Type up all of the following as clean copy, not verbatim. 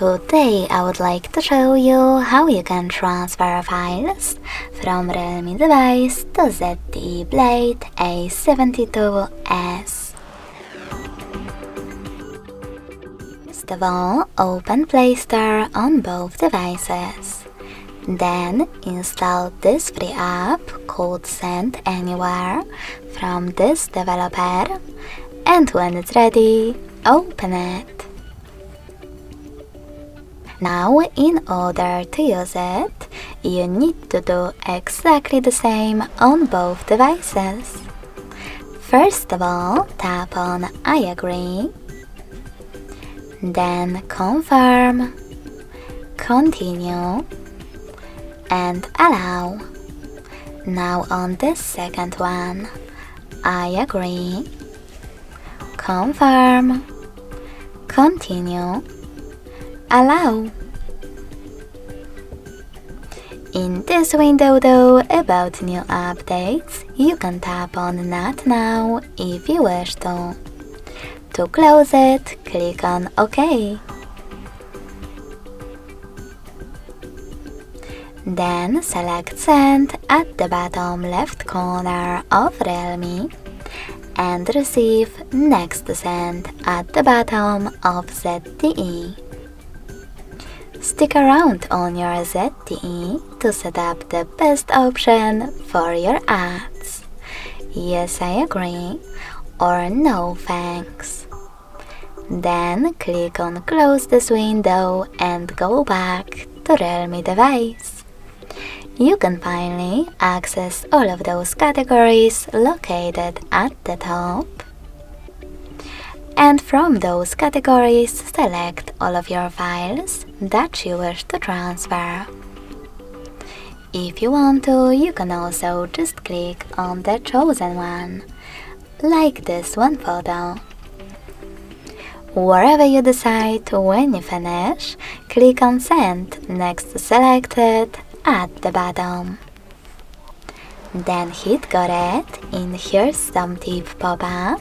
Today I would like to show you how you can transfer files from Realme device to ZTE Blade A72S. First of all, open Play Store on both devices. Then install this free app called Send Anywhere from this developer, and when it's ready, open it. Now, in order to use it, you need to do exactly the same on both devices. First of all, tap on I agree, then confirm, continue, and allow. Now on this second one, I agree, confirm, continue, allow. In this window though, about new updates, you can tap on Not Now if you wish to. To close it, click on OK. Then select Send at the bottom left corner of Realme and receive Next Send at the bottom of ZTE. Stick around on your ZTE to set up the best option for your ads. Yes, I agree, or no thanks. Then click on Close this window and go back to Realme device. You can finally access all of those categories located at the top. And from those categories, select all of your files that you wish to transfer. If you want to, you can also just click on the chosen one, like this one photo. Wherever you decide, when you finish, click on Send next to Selected at the bottom. Then hit Got It in Here's Some Tip pop-up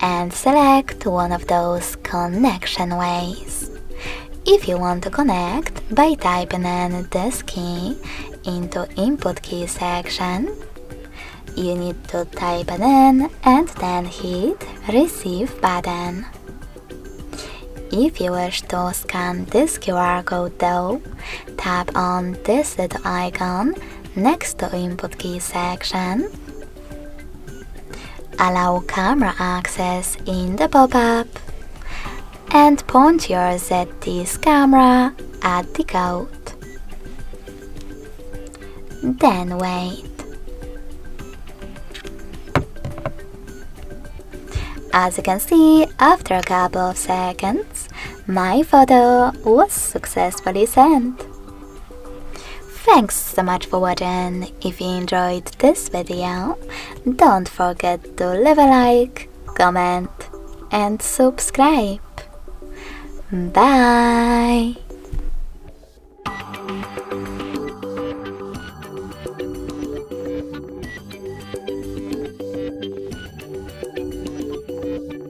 and select one of those connection ways. If you want to connect by typing in this key into Input Key section, you need to type it in and then hit Receive button. If you wish to scan this QR code though, tap on this little icon next to Input Key section. Allow camera access in the pop-up and point your ZTE's camera at the code. Then wait. As you can see, after a couple of seconds, my photo was successfully sent. Thanks so much for watching. If you enjoyed this video, don't forget to leave a like, comment and subscribe. Bye!